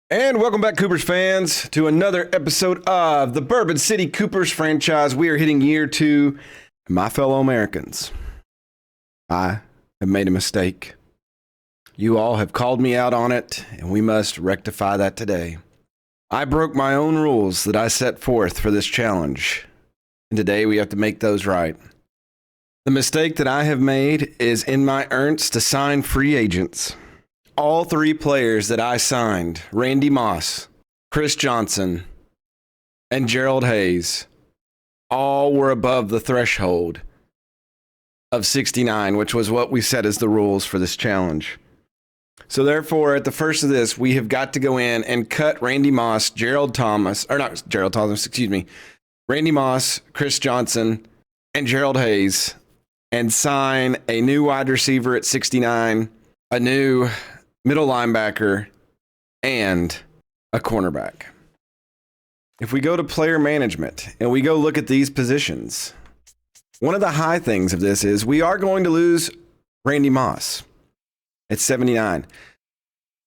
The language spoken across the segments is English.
And welcome back, Coopers fans, to another episode of the Bourbon City Coopers Franchise. We are hitting year 2. My fellow Americans, I have made a mistake. You all have called me out on it, and we must rectify that today. I broke my own rules that I set forth for this challenge, and today we have to make those right. The mistake that I have made is in my earnsts to sign free agents. All 3 players that I signed, Randy Moss, Chris Johnson, and Gerald Hayes, all were above the threshold of 69, which was what we set as the rules for this challenge. So therefore, at the first of this, we have got to go in and cut Randy Moss, Randy Moss, Chris Johnson, and Gerald Hayes, and sign a new wide receiver at 69, a new middle linebacker, and a cornerback. If we go to player management and we go look at these positions, one of the high things of this is we are going to lose Randy Moss at 79.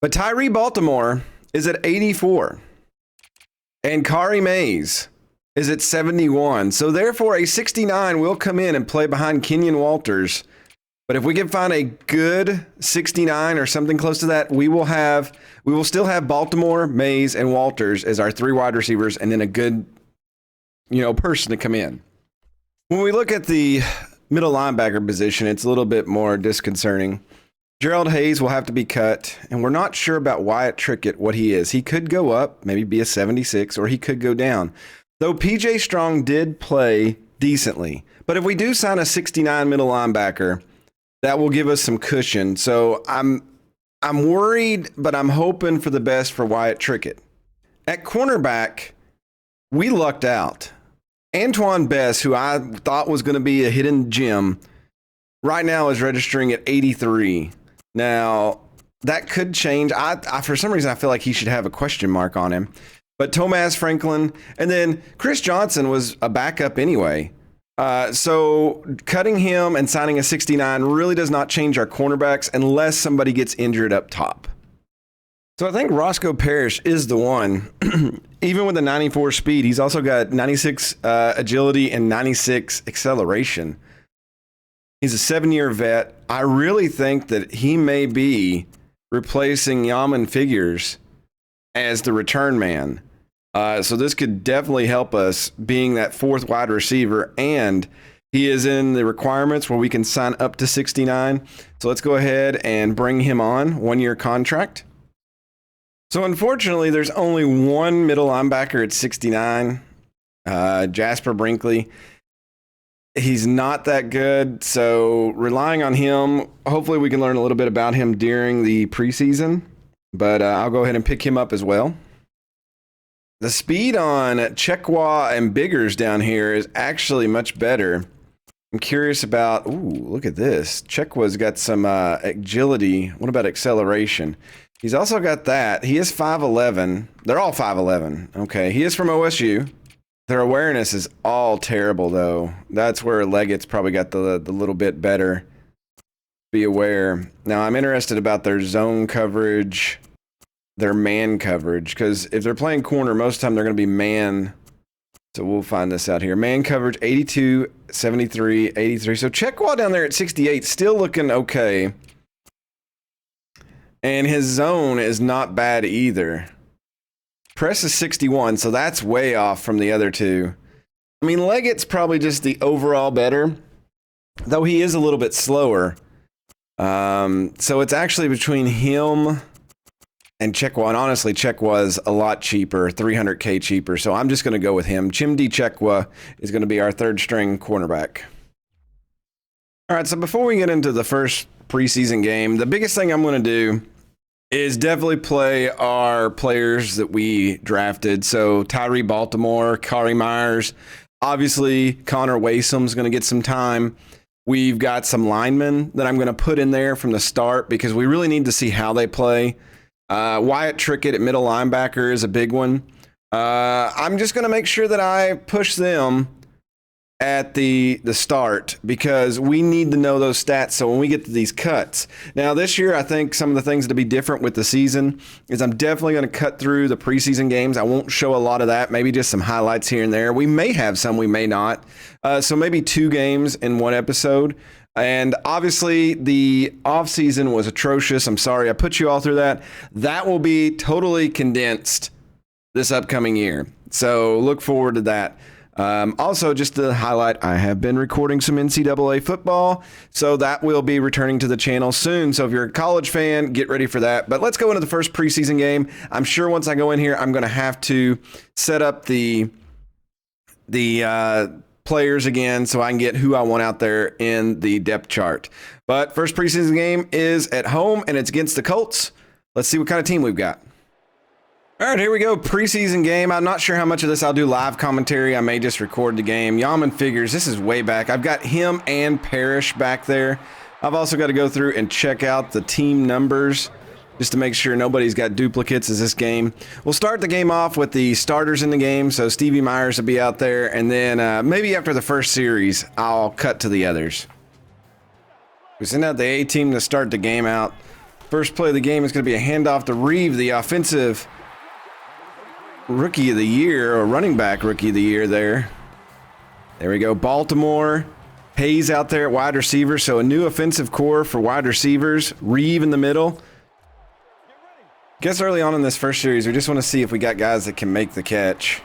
But Tyree Baltimore is at 84. And Kari Mays is at 71. So therefore, a 69 will come in and play behind Kenyon Walters. But if we can find a good 69 or something close to that, we will still have Baltimore, Mays, and Walters as our 3 wide receivers, and then a good, person to come in. When we look at the middle linebacker position, it's a little bit more disconcerting. Gerald Hayes will have to be cut, and we're not sure about Wyatt Trickett, what he is. He could go up, maybe be a 76, or he could go down. Though PJ Strong did play decently. But if we do sign a 69 middle linebacker, that will give us some cushion. So I'm worried, but I'm hoping for the best for Wyatt Trickett. At cornerback, we lucked out. Antoine Bess, who I thought was going to be a hidden gem, right now is registering at 83. Now, that could change. I for some reason, I feel like he should have a question mark on him. But Tomas Franklin, and then Chris Johnson was a backup anyway. So cutting him and signing a 69 really does not change our cornerbacks unless somebody gets injured up top. So I think Roscoe Parrish is the one. Even with the 94 speed, he's also got 96 agility and 96 acceleration. He's a 7-year vet. I really think that he may be replacing Yaman Figures as the return man. So this could definitely help us being that 4th wide receiver, and he is in the requirements where we can sign up to 69. So let's go ahead and bring him on, 1-year contract. So unfortunately, there's only one middle linebacker at 69, Jasper Brinkley. He's not that good, so relying on him, hopefully we can learn a little bit about him during the preseason, but I'll go ahead and pick him up as well. The speed on Chekwa and Biggers down here is actually much better. I'm curious about, look at this. Chekwa's got some agility. What about acceleration? He's also got that. He is 5'11". They're all 5'11". Okay, he is from OSU. Their awareness is all terrible, though. That's where Leggett's probably got the little bit better. Be aware. Now, I'm interested about their zone coverage, their man coverage, because if they're playing corner, most of the time they're going to be man. So we'll find this out here. Man coverage, 82, 73, 83. So Chekwa down there at 68, still looking okay. And his zone is not bad either. Press is 61, so that's way off from the other two. I mean, Leggett's probably just the overall better, though he is a little bit slower. So it's actually between him and Chekwa, and honestly, Chekwa's a lot cheaper, $300K cheaper, so I'm just going to go with him. Chimdi Chekwa is going to be our 3rd string cornerback. All right, so before we get into the first preseason game, the biggest thing I'm going to do is definitely play our players that we drafted. So Tyree Baltimore, Kari Myers, obviously Connor Waysom's going to get some time. We've got some linemen that I'm going to put in there from the start because we really need to see how they play. Wyatt Trickett at middle linebacker is a big one. I'm just going to make sure that I push them at the start because we need to know those stats so when we get to these cuts. Now this year I think some of the things to be different with the season is I'm definitely going to cut through the preseason games. I won't show a lot of that, maybe just some highlights here and there. We may have some, we may not. So maybe 2 games in one episode. And obviously the offseason was atrocious. I'm sorry I put you all through that. That will be totally condensed this upcoming year. So look forward to that. Also, just to highlight, I have been recording some NCAA football, so that will be returning to the channel soon. So if you're a college fan, get ready for that. But let's go into the first preseason game. I'm sure once I go in here, I'm going to have to set up the players again so I can get who I want out there in the depth chart. But first preseason game is at home, and it's against the Colts. Let's see what kind of team we've got. All right, here we go. Preseason game. I'm not sure how much of this I'll do live commentary. I may just record the game. Yaman figures. This is way back. I've got him and Parrish back there. I've also got to go through and check out the team numbers just to make sure nobody's got duplicates as this game. We'll start the game off with the starters in the game. So Stevie Myers will be out there. And then maybe after the first series, I'll cut to the others. We send out the A team to start the game out. First play of the game is going to be a handoff to Reeve, the offensive rookie of the year, or running back rookie of the year there. There we go. Baltimore. Hayes out there at wide receiver. So a new offensive core for wide receivers. Reeve in the middle. Guess early on in this first series, we just want to see if we got guys that can make the catch.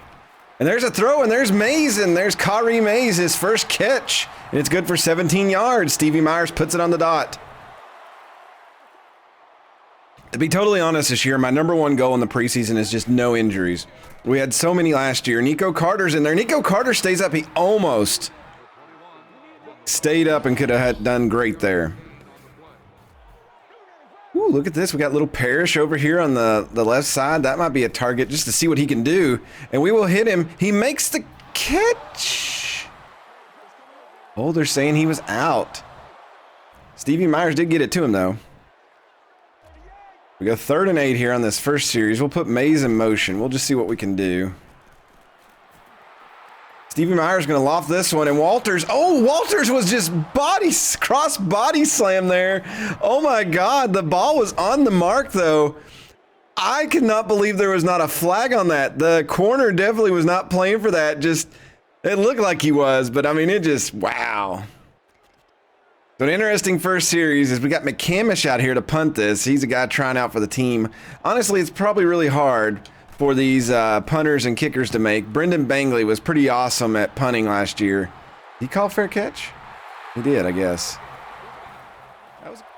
And there's a throw, and there's Mays, and there's Kari Mays, his first catch. And it's good for 17 yards. Stevie Myers puts it on the dot. To be totally honest this year, my number one goal in the preseason is just no injuries. We had so many last year. Nico Carter's in there. Nico Carter stays up. He almost stayed up and could have done great there. Ooh, look at this. We got little Parrish over here on the left side. That might be a target just to see what he can do. And we will hit him. He makes the catch. Oh, they're saying he was out. Stevie Myers did get it to him, though. We go 3rd and 8 here on this first series. We'll put Mays in motion. We'll just see what we can do. Stevie Myers going to loft this one, and Walters. Oh, Walters was just cross body slam there. Oh my God, the ball was on the mark though. I could not believe there was not a flag on that. The corner definitely was not playing for that. Just, it looked like he was, but I mean, it just, wow. So an interesting first series is we got McCamish out here to punt this. He's a guy trying out for the team. Honestly, it's probably really hard for these punters and kickers to make. Brendan Bangley was pretty awesome at punting last year. Did he call fair catch? He did, I guess.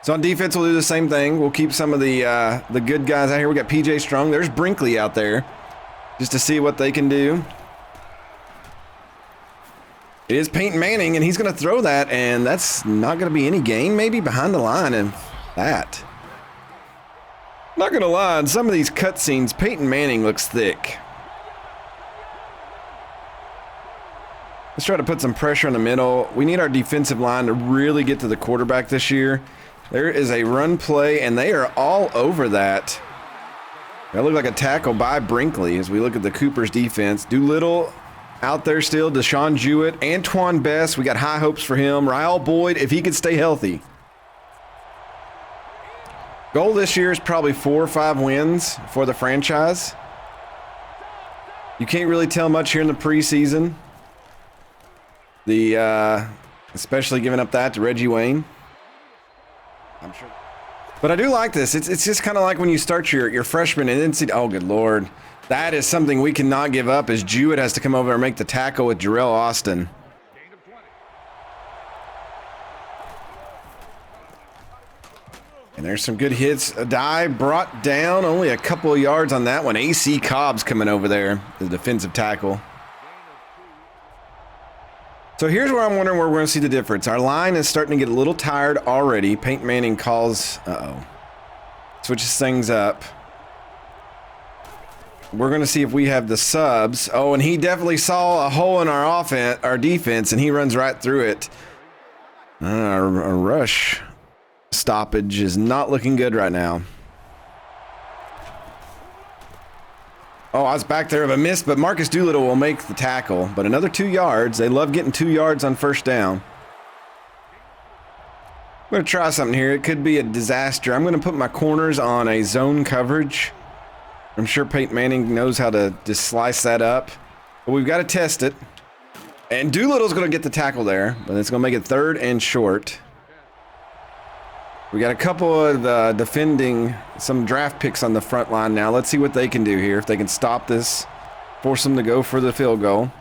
So on defense, we'll do the same thing. We'll keep some of the good guys out here. We got PJ Strong. There's Brinkley out there just to see what they can do. It is Peyton Manning, and he's going to throw that, and that's not going to be any gain, maybe behind the line, and that. Not going to lie, in some of these cutscenes, Peyton Manning looks thick. Let's try to put some pressure in the middle. We need our defensive line to really get to the quarterback this year. There is a run play, and they are all over that. That looked like a tackle by Brinkley as we look at the Coopers defense. Doolittle out there still, Deshaun Jewett, Antoine Best, we got high hopes for him. Raul Boyd, if he could stay healthy. Goal this year is probably 4 or 5 wins for the franchise. You can't really tell much here in the preseason. Especially giving up that to Reggie Wayne. I'm sure. But I do like this. It's just kind of like when you start your freshman and then see, oh, good Lord. That is something we cannot give up as Jewett has to come over and make the tackle with Jarrell Austin. And there's some good hits. A dive brought down, only a couple of yards on that one. AC Cobb's coming over there, the defensive tackle. So here's where I'm wondering where we're going to see the difference. Our line is starting to get a little tired already. Peyton Manning calls, switches things up. We're going to see if we have the subs. Oh, and he definitely saw a hole in our defense, and he runs right through it. A rush stoppage is not looking good right now. Oh, I was back there of a miss, but Marcus Doolittle will make the tackle. But another 2 yards. They love getting 2 yards on first down. I'm going to try something here. It could be a disaster. I'm going to put my corners on a zone coverage. I'm sure Peyton Manning knows how to just slice that up. But we've got to test it. And Doolittle's going to get the tackle there, but it's going to make it 3rd and short. We got a couple of defending, some draft picks on the front line now. Let's see what they can do here. If they can stop this, force them to go for the field goal.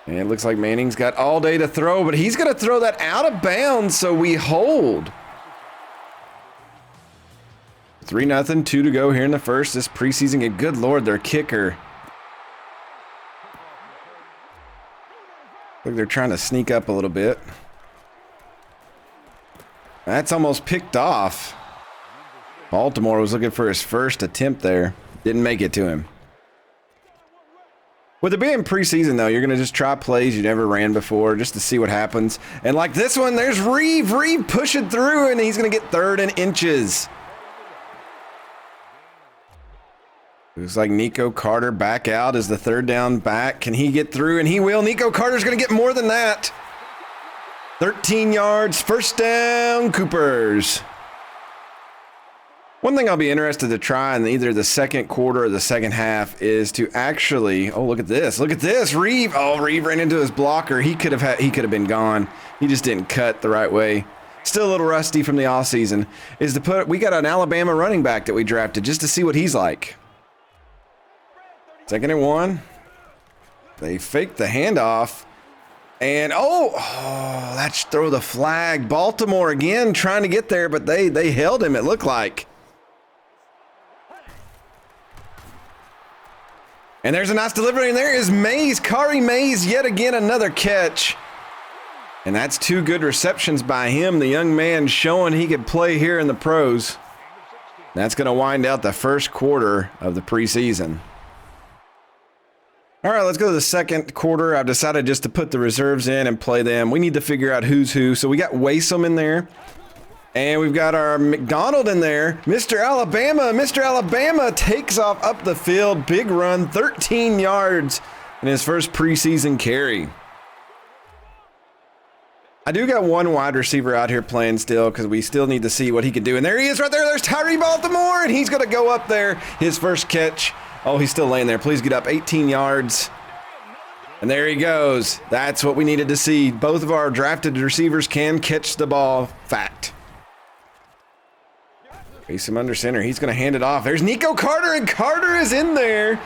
And it looks like Manning's got all day to throw, but he's going to throw that out of bounds, so we hold. 3-0, 2 to go here in the first. This preseason game. Good Lord, their kicker. Look, they're trying to sneak up a little bit. That's almost picked off. Baltimore was looking for his first attempt there. Didn't make it to him. With it being preseason, though, you're going to just try plays you never ran before just to see what happens. And like this one, there's Reeve. Reeve pushing through, and he's going to get 3rd and inches. Looks like Nico Carter back out as the 3rd down back. Can he get through? And he will. Nico Carter's going to get more than that. 13 yards, first down, Coopers. One thing I'll be interested to try in either the second quarter or the second half is to actually, oh, look at this. Look at this. Reeve. Oh, Reeve ran into his blocker. He could have been gone. He just didn't cut the right way. Still a little rusty from the offseason. We got an Alabama running back that we drafted just to see what he's like. 2nd and 1. They faked the handoff. And, that should throw the flag. Baltimore again trying to get there, but they held him, it looked like. And there's a nice delivery, and there is Mays. Kari Mays, yet again another catch. And that's 2 good receptions by him. The young man showing he could play here in the pros. That's going to wind out the first quarter of the preseason. All right, let's go to the second quarter. I've decided just to put the reserves in and play them. We need to figure out who's who. So we got Wasom in there. And we've got our McDonald in there. Mr. Alabama. Mr. Alabama takes off up the field. Big run, 13 yards in his first preseason carry. I do got one wide receiver out here playing still because we still need to see what he can do. And there he is right there. There's Tyree Baltimore, and he's going to go up there. His first catch. Oh, he's still laying there. Please get up 18 yards. And there he goes. That's what we needed to see. Both of our drafted receivers can catch the ball. Fact. Face him under center. He's going to hand it off. There's Nico Carter, and Carter is in there.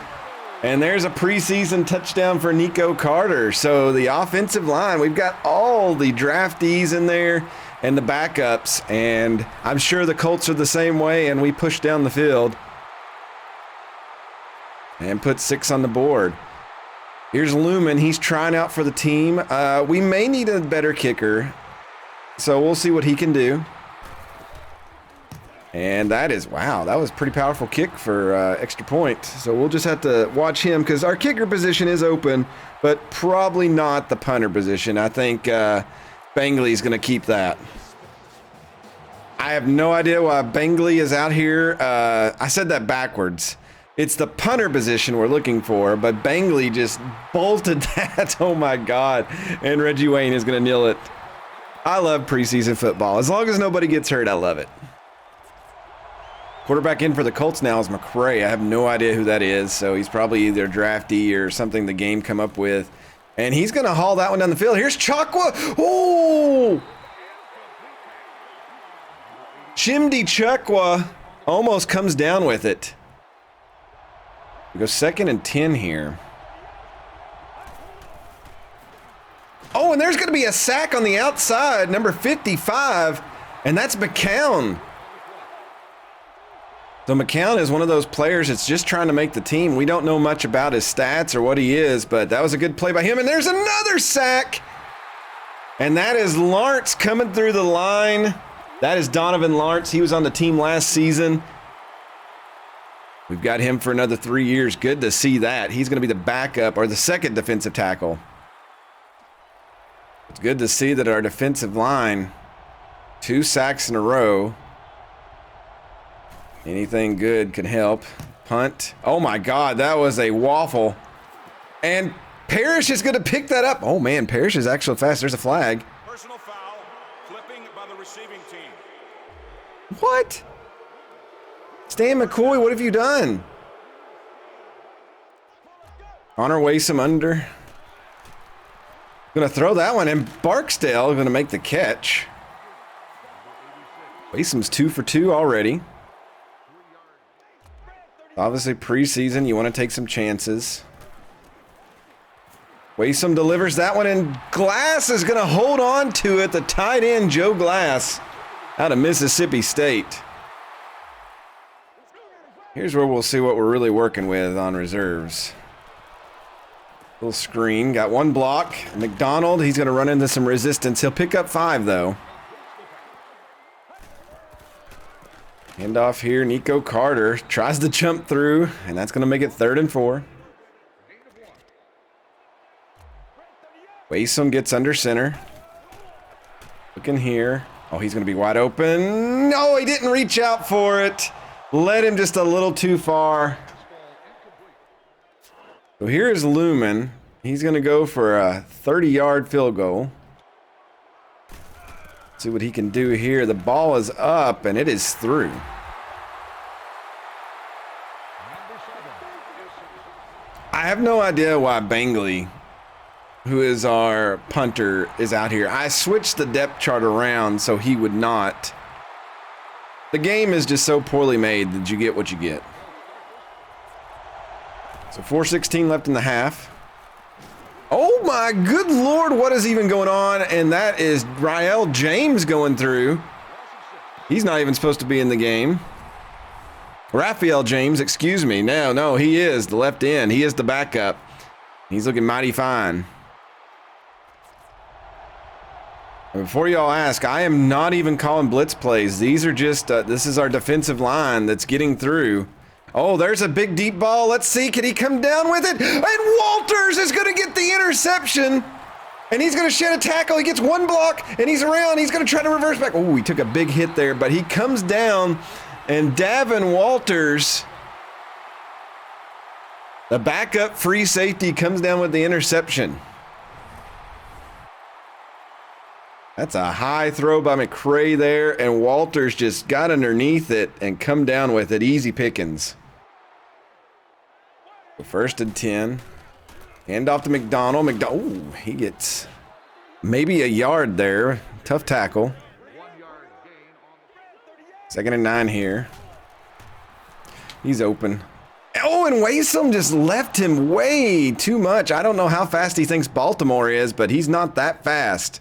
And there's a preseason touchdown for Nico Carter. So the offensive line, we've got all the draftees in there and the backups. And I'm sure the Colts are the same way, and we push down the field. And put 6 on the board. Here's Lumen. He's trying out for the team. We may need a better kicker. So we'll see what he can do. And that is, wow, that was a pretty powerful kick for extra point. So we'll just have to watch him because our kicker position is open, but probably not the punter position. I think Bangley's going to keep that. I have no idea why Bangley is out here. I said that backwards. It's the punter position we're looking for, but Bangley just bolted that. Oh, my God. And Reggie Wayne is going to kneel it. I love preseason football. As long as nobody gets hurt, I love it. Quarterback in for the Colts now is McCray. I have no idea who that is, so he's probably either a draftee or something the game come up with. And he's going to haul that one down the field. Here's Chakwa. Oh! Chimdi Chakwa almost comes down with it. We go 2nd and 10 here. Oh, and there's going to be a sack on the outside, number 55, and that's McCown. So McCown is one of those players that's just trying to make the team. We don't know much about his stats or what he is, but that was a good play by him. And there's another sack. And that is Lawrence coming through the line. That is Donovan Lawrence. He was on the team last season. We've got him for another 3 years. Good to see that. He's going to be the backup or the second defensive tackle. It's good to see that our defensive line, 2 sacks in a row. Anything good can help. Punt. Oh my God, that was a waffle. And Parrish is going to pick that up. Oh man, Parrish is actually fast. There's a flag. Personal foul, flipping by the receiving team. What? Stan McCoy, what have you done? Honor Waysome under. Gonna throw that one, and Barksdale gonna make the catch. Waysome's 2 for 2 already. Obviously preseason, you want to take some chances. Waysome delivers that one, and Glass is gonna hold on to it. The tight end, Joe Glass, out of Mississippi State. Here's where we'll see what we're really working with on reserves. Little screen, got one block. McDonald, he's gonna run into some resistance. He'll pick up 5 though. Handoff here, Nico Carter tries to jump through, and that's gonna make it 3rd and 4. Waysome gets under center. Looking here. Oh, he's gonna be wide open. No, he didn't reach out for it. Led him just a little too far. So here's Lumen. He's going to go for a 30-yard field goal. See what he can do here. The ball is up, and it is through. I have no idea why Bangley, who is our punter, is out here. I switched the depth chart around so he would not. The game is just so poorly made that you get what you get. So 4:16 left in the half. Oh my good Lord, what is even going on? And that is Rael James going through. He's not even supposed to be in the game. Raphael James, excuse me. No, he is the left end. He is the backup. He's looking mighty fine. And before y'all ask, I am not even calling blitz plays. These are just, this is our defensive line that's getting through. Oh, there's a big deep ball. Let's see. Can he come down with it? And Walters is going to get the interception. And he's going to shed a tackle. He gets one block, and he's around. He's going to try to reverse back. Oh, he took a big hit there, but he comes down. And Davin Walters, the backup free safety, comes down with the interception. That's a high throw by McCray there, and Walters just got underneath it and come down with it. Easy pickings. 1st and 10. Hand off to McDonald. Oh, he gets maybe a yard there. Tough tackle. 2nd and 9 here. He's open. Oh, and Waysome just left him way too much. I don't know how fast he thinks Baltimore is, but he's not that fast.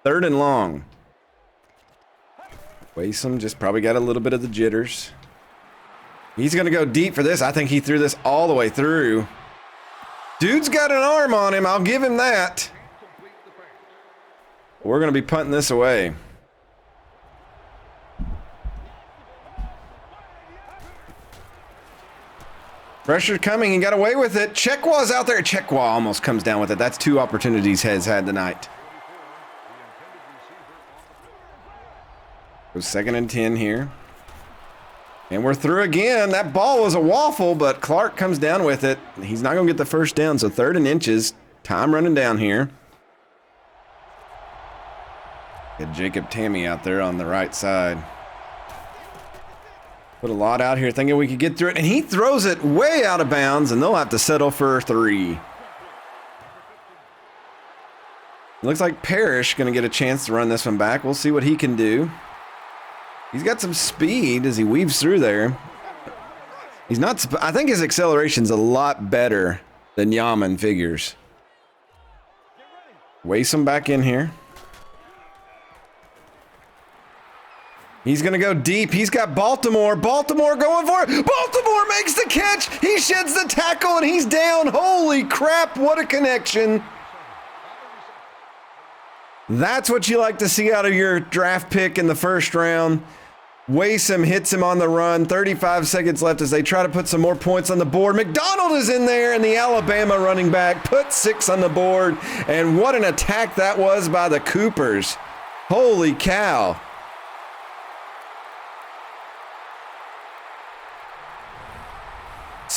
3rd and long. Waysome just probably got a little bit of the jitters. He's going to go deep for this. I think he threw this all the way through. Dude's got an arm on him. I'll give him that. We're going to be punting this away. Pressure coming. He got away with it. Chekwa's out there. Chekwa almost comes down with it. That's 2 opportunities Hez had tonight. It was 2nd and 10 here. And we're through again. That ball was a waffle, but Clark comes down with it. He's not going to get the first down, so 3rd and inches. Time running down here. Got Jacob Tammy out there on the right side. Put a lot out here thinking we could get through it, and he throws it way out of bounds, and they'll have to settle for 3. Looks like Parrish going to get a chance to run this one back. We'll see what he can do. He's got some speed as he weaves through there. He's not. I think his acceleration's a lot better than Yaman figures. Waysome back in here. He's going to go deep. He's got Baltimore. Baltimore going for it. Baltimore makes the catch. He sheds the tackle, and he's down. Holy crap, what a connection. That's what you like to see out of your draft pick in the 1st round. Waysome hits him on the run. 35 seconds left as they try to put some more points on the board. McDonald is in there, and the Alabama running back put 6 on the board. And what an attack that was by the Coopers. Holy cow.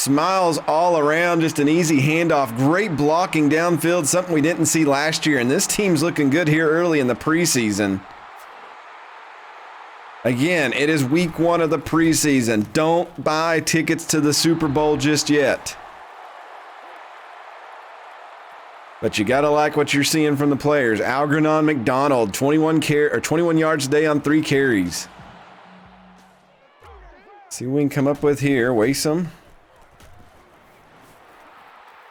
Smiles all around, just an easy handoff. Great blocking downfield, something we didn't see last year. And this team's looking good here early in the preseason. Again, it is week 1 of the preseason. Don't buy tickets to the Super Bowl just yet. But you got to like what you're seeing from the players. Algernon McDonald, 21 yards a day on 3 carries. See what we can come up with here. Wasom.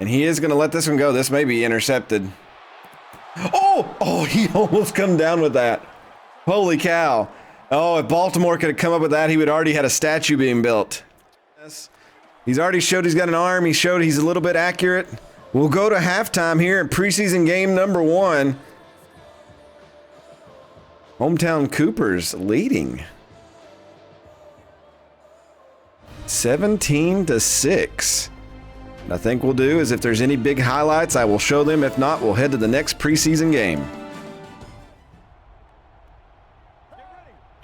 And he is going to let this one go. This may be intercepted. Oh, he almost come down with that. Holy cow. Oh, if Baltimore could have come up with that, he would already had a statue being built. He's already showed he's got an arm. He showed he's a little bit accurate. We'll go to halftime here in preseason game number 1. Hometown Coopers leading 17-6. And I think we'll do is if there's any big highlights, I will show them. If not, we'll head to the next preseason game.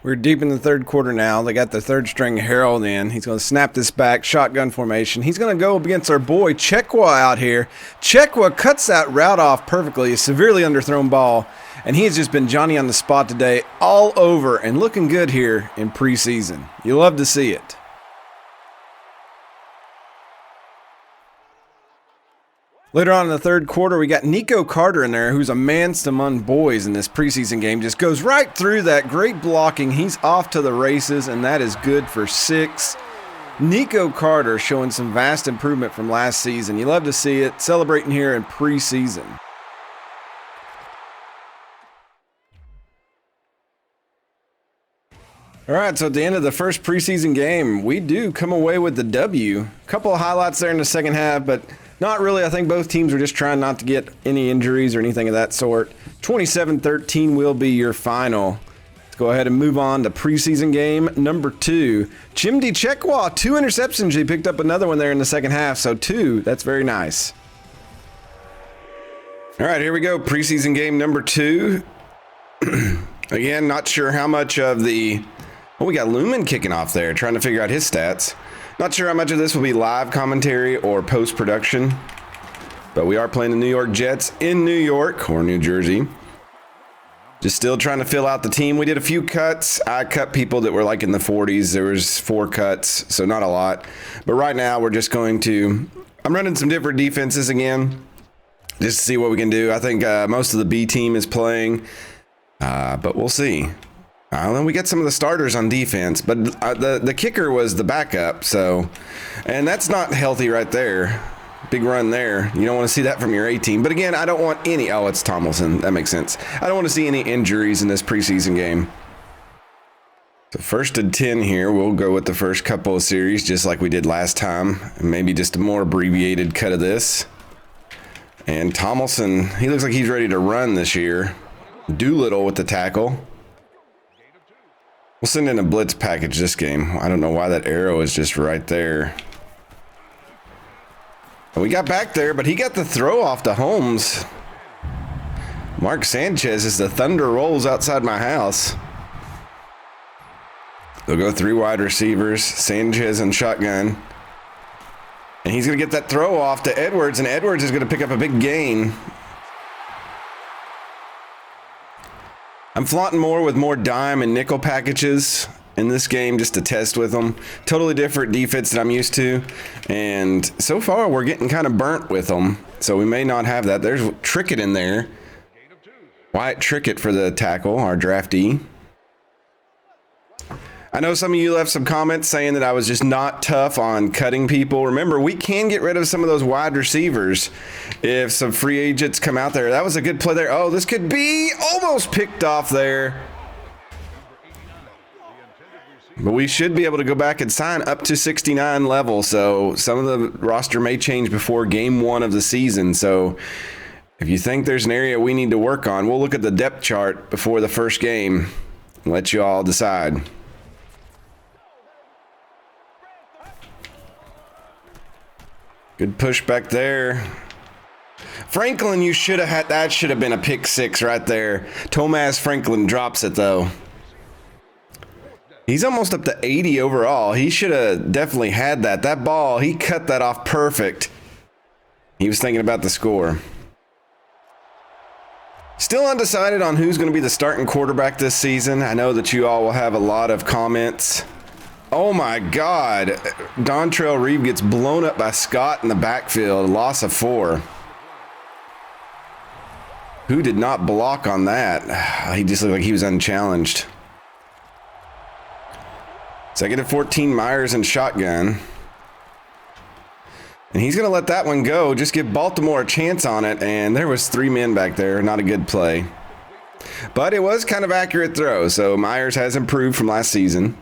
We're deep in the third quarter now. They got the third string Harold in. He's going to snap this back, shotgun formation. He's going to go up against our boy Chekwa out here. Chekwa cuts that route off perfectly. A severely underthrown ball. And he has just been Johnny on the spot today all over and looking good here in preseason. You love to see it. Later on in the third quarter, we got Nico Carter in there, who's a man among boys in this preseason game. Just goes right through that. Great blocking. He's off to the races, and that is good for 6. Nico Carter showing some vast improvement from last season. You love to see it. Celebrating here in preseason. All right, so at the end of the first preseason game, we do come away with the W. A couple of highlights there in the second half, but not really. I think both teams were just trying not to get any injuries or anything of that sort. 27-13 will be your final. Let's go ahead and move on to preseason game number 2. Chimdi Chekwa, 2 interceptions. He picked up another one there in the second half, so 2. That's very nice. All right, here we go. Preseason game number 2. Again, not sure how much of the... Oh, we got Lumen kicking off there, trying to figure out his stats. Not sure how much of this will be live commentary or post-production, but we are playing the New York Jets in New York or New Jersey. Just still trying to fill out the team. We did a few cuts. I cut people that were like in the 40s. There was 4 cuts, so not a lot. But right now we're just going to... I'm running some different defenses again, just to see what we can do. I think most of the B team is playing, but we'll see. Then we get some of the starters on defense, but the kicker was the backup, so, and that's not healthy right there. Big run there. You don't want to see that from your A team. But again, I don't want any, oh, it's Tomlinson. That makes sense. I don't want to see any injuries in this preseason game. So 1st and 10 here. We'll go with the first couple of series just like we did last time. And maybe just a more abbreviated cut of this. And Tomlinson, he looks like he's ready to run this year. Doolittle with the tackle. We'll send in a blitz package this game. I don't know why that arrow is just right there. And we got back there, but he got the throw off to Holmes. Mark Sanchez as the thunder rolls outside my house. They'll go 3 wide receivers, Sanchez and shotgun. And he's going to get that throw off to Edwards, and Edwards is going to pick up a big gain. I'm flaunting more with more dime and nickel packages in this game just to test with them. Totally different defense that I'm used to. And so far, we're getting kind of burnt with them. So we may not have that. There's Trickett in there. Wyatt Trickett for the tackle, our draftee. I know some of you left some comments saying that I was just not tough on cutting people. Remember, we can get rid of some of those wide receivers if some free agents come out there. That was a good play there. Oh, this could be almost picked off there. But we should be able to go back and sign up to 69 level. So some of the roster may change before game 1 of the season. So if you think there's an area we need to work on, we'll look at the depth chart before the first game and let you all decide. Good push back there. Franklin, you should have had, that should have been a pick 6 right there. Tomas Franklin drops it though. He's almost up to 80 overall. He should have definitely had that. That ball, he cut that off perfect. He was thinking about the score. Still undecided on who's going to be the starting quarterback this season. I know that you all will have a lot of comments. Oh my God. Dontrell Reeve gets blown up by Scott in the backfield. Loss of 4. Who did not block on that? He just looked like he was unchallenged. 2nd and 14, Myers and shotgun. And he's going to let that one go. Just give Baltimore a chance on it. And there was 3 men back there. Not a good play. But it was kind of accurate throw. So Myers has improved from last season.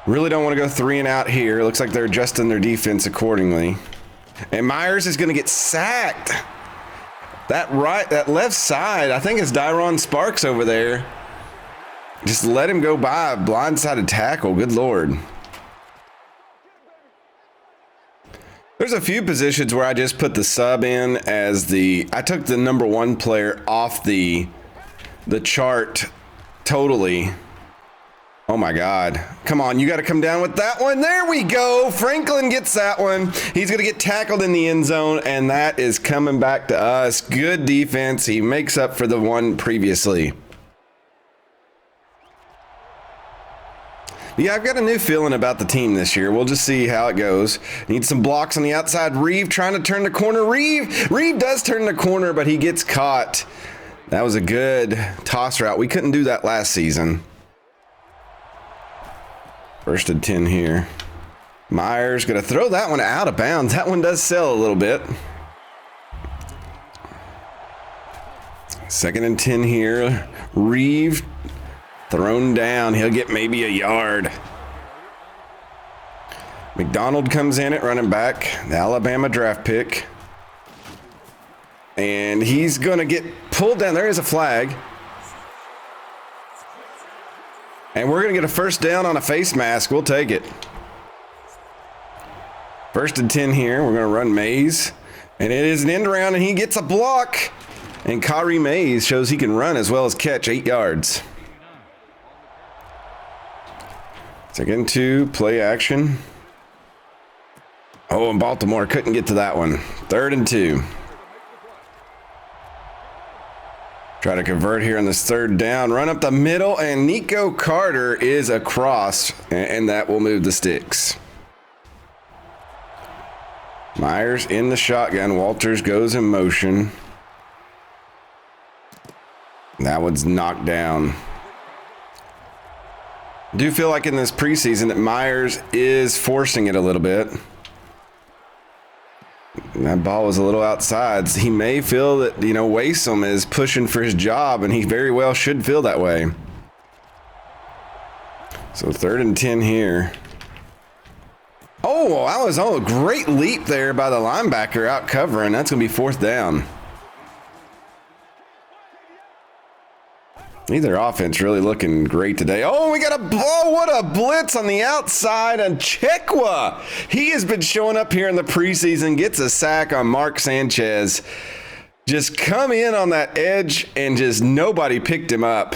Really don't want to go 3 and out here. Looks like they're adjusting their defense accordingly. And Myers is going to get sacked. That left side, I think it's Dyron Sparks over there. Just let him go by. Blindsided tackle. Good Lord. There's a few positions where I just put the sub in as I took the number 1 player off the chart totally. Oh my God. Come on, you got to come down with that one. There we go. Franklin gets that one. He's going to get tackled in the end zone, and that is coming back to us. Good defense. He makes up for the one previously. Yeah, I've got a new feeling about the team this year. We'll just see how it goes. Need some blocks on the outside. Reeve trying to turn the corner. Reeve does turn the corner, but he gets caught. That was a good toss route. We couldn't do that last season. 1st and 10 here. Myers going to throw that one out of bounds. That one does sell a little bit. 2nd and 10 here. Reeve thrown down. He'll get maybe a yard. McDonald comes in at running back. The Alabama draft pick. And he's going to get pulled down. There is a flag. And we're going to get a 1st down on a face mask. We'll take it. 1st and 10 here. We're going to run Mays. And it is an end around, and he gets a block. And Kyrie Mays shows he can run as well as catch 8 yards. 2nd and 2, play action. Oh, and Baltimore couldn't get to that one. 3rd and 2. Try to convert here on this 3rd down. Run up the middle, and Nico Carter is across, and that will move the sticks. Myers in the shotgun. Walters goes in motion. That one's knocked down. I do feel like in this preseason that Myers is forcing it a little bit. That ball was a little outside. He may feel that, Wasom is pushing for his job, and he very well should feel that way. So 3rd and 10 here. Oh, that was a great leap there by the linebacker out covering. That's going to be 4th down. Neither offense really looking great today. Oh, we got what a blitz on the outside, and Chekwa. He has been showing up here in the preseason, gets a sack on Mark Sanchez. Just come in on that edge, and just nobody picked him up.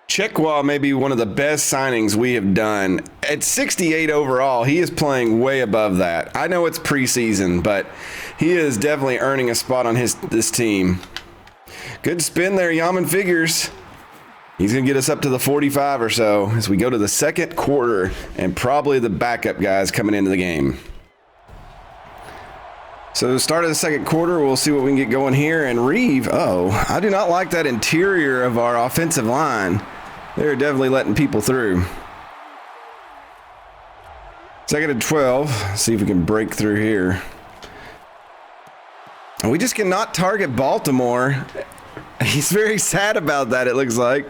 Chekwa may be one of the best signings we have done. At 68 overall, he is playing way above that. I know it's preseason, but he is definitely earning a spot on this team. Good spin there, Yaman Figures. He's going to get us up to the 45 or so as we go to the 2nd quarter, and probably the backup guys coming into the game. So start of the 2nd quarter, we'll see what we can get going here. And Reeve, I do not like that interior of our offensive line. They're definitely letting people through. 2nd and 12. See if we can break through here. And we just cannot target Baltimore. He's very sad about that, it looks like.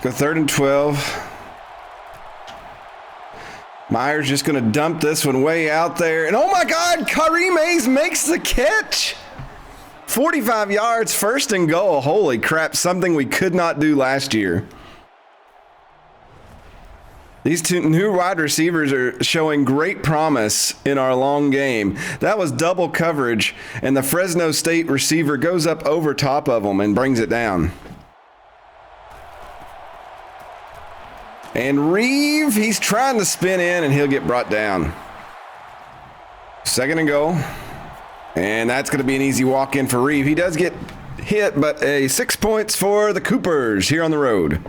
Go 3rd and 12. Myers just going to dump this one way out there. And oh my God, Kyrie Mays makes the catch. 45 yards, 1st and goal. Holy crap, something we could not do last year. These 2 new wide receivers are showing great promise in our long game. That was double coverage, and the Fresno State receiver goes up over top of them and brings it down. And Reeve, he's trying to spin in, and he'll get brought down. 2nd and goal. And that's going to be an easy walk-in for Reeve. He does get hit, but 6 points for the Coopers here on the road.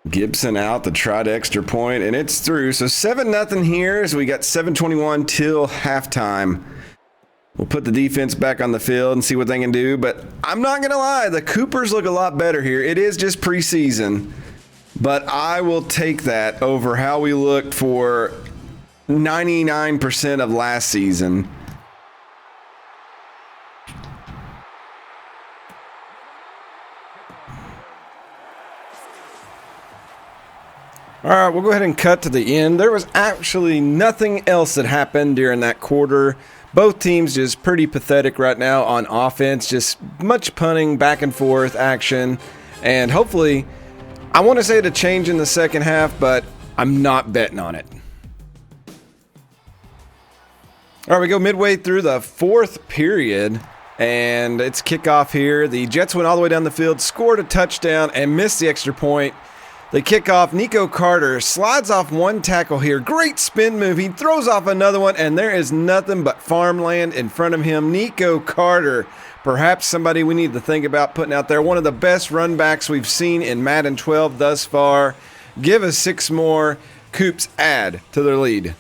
Gibson out to try to extra point, and it's through. So 7-0 here as we got 7:21 till halftime. We'll put the defense back on the field and see what they can do. But I'm not going to lie, the Coopers look a lot better here. It is just preseason, but I will take that over how we looked for 99% of last season. All right, we'll go ahead and cut to the end. There was actually nothing else that happened during that quarter. Both teams just pretty pathetic right now on offense, just much punting, back and forth action. And hopefully, I want to say to change in the second half, but I'm not betting on it. All right, we go midway through the 4th period, and it's kickoff here. The Jets went all the way down the field, scored a touchdown, and missed the extra point. They kick off. Nico Carter slides off one tackle here. Great spin move. He throws off another one, and there is nothing but farmland in front of him. Nico Carter, perhaps somebody we need to think about putting out there. One of the best run backs we've seen in Madden 12 thus far. Give us 6 more. Coops add to their lead.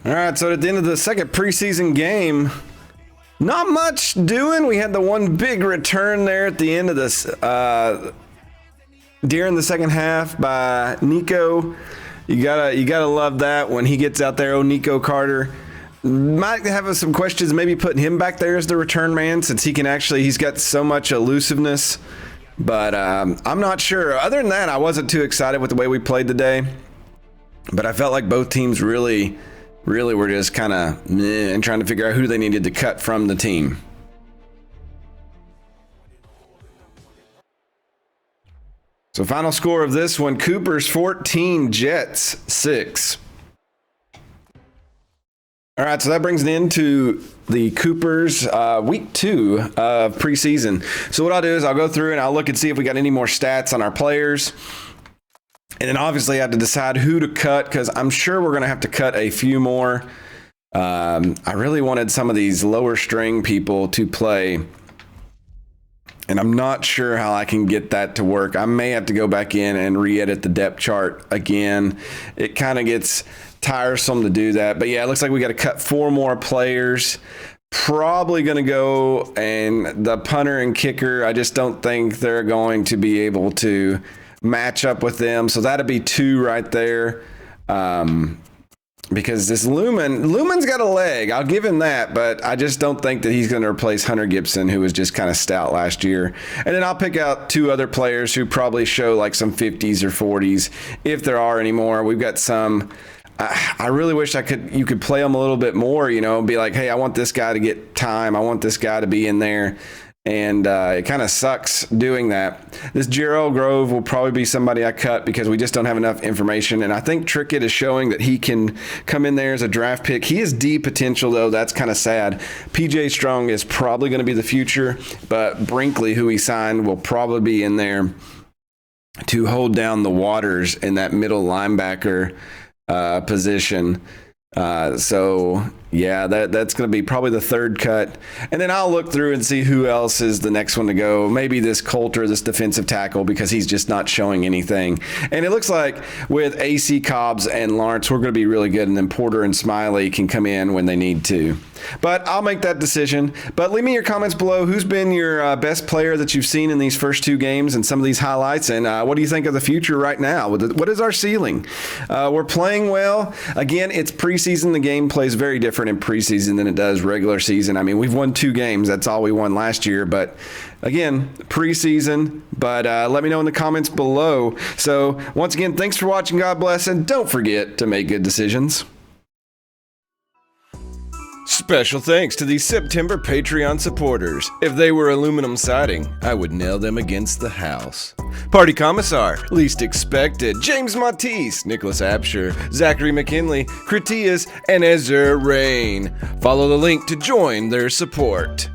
All right, so at the end of the second preseason game, not much doing. We had the one big return there at the end of this, during the second half by Nico. You gotta love that when he gets out there. Oh, Nico Carter might have some questions. Maybe putting him back there as the return man, since he's got so much elusiveness. But I'm not sure. Other than that, I wasn't too excited with the way we played today. But I felt like both teams really were just kind of meh and trying to figure out who they needed to cut from the team. So final score of this one, Coopers 14, Jets 6. All right, so that brings it into the Coopers week 2 of preseason. So what I'll do is I'll go through and I'll look and see if we got any more stats on our players. And then obviously I have to decide who to cut, because I'm sure we're going to have to cut a few more. I really wanted some of these lower string people to play, and I'm not sure how I can get that to work. I may have to go back in and re-edit the depth chart again. It kind of gets tiresome to do that. But yeah, it looks like we got to cut 4 more players. Probably going to go, and the punter and kicker, I just don't think they're going to be able to match up with them. So that'd be 2 right there. Because this Lumen's got a leg. I'll give him that, but I just don't think that he's going to replace Hunter Gibson, who was just kind of stout last year. And then I'll pick out 2 other players who probably show like some 50s or 40s, if there are any more. We've got some. I really wish you could play them a little bit more, be like, hey, I want this guy to get time. I want this guy to be in there. And it kind of sucks doing that. This Gerald Grove will probably be somebody I cut because we just don't have enough information. And I think Trickett is showing that he can come in there as a draft pick. He has D potential, though. That's kind of sad. PJ Strong is probably going to be the future, but Brinkley, who he signed, will probably be in there to hold down the waters in that middle linebacker position. So yeah, that's going to be probably the 3rd cut. And then I'll look through and see who else is the next one to go. Maybe this Coulter, this defensive tackle, because he's just not showing anything. And it looks like with AC Cobbs and Lawrence, we're going to be really good. And then Porter and Smiley can come in when they need to. But I'll make that decision. But leave me your comments below. Who's been your best player that you've seen in these first 2 games and some of these highlights? And what do you think of the future right now? What is our ceiling? We're playing well. Again, it's preseason. The game plays very different in preseason than it does regular season. I mean, we've won 2 games. That's all we won last year. But again, preseason. But let me know in the comments below. So once again, thanks for watching. God bless. And don't forget to make good decisions. Special thanks to these September Patreon supporters. If they were aluminum siding, I would nail them against the house. Party Commissar, Least Expected, James Matisse, Nicholas Absher, Zachary McKinley, Critias, and MrHurricane. Follow the link to join their support.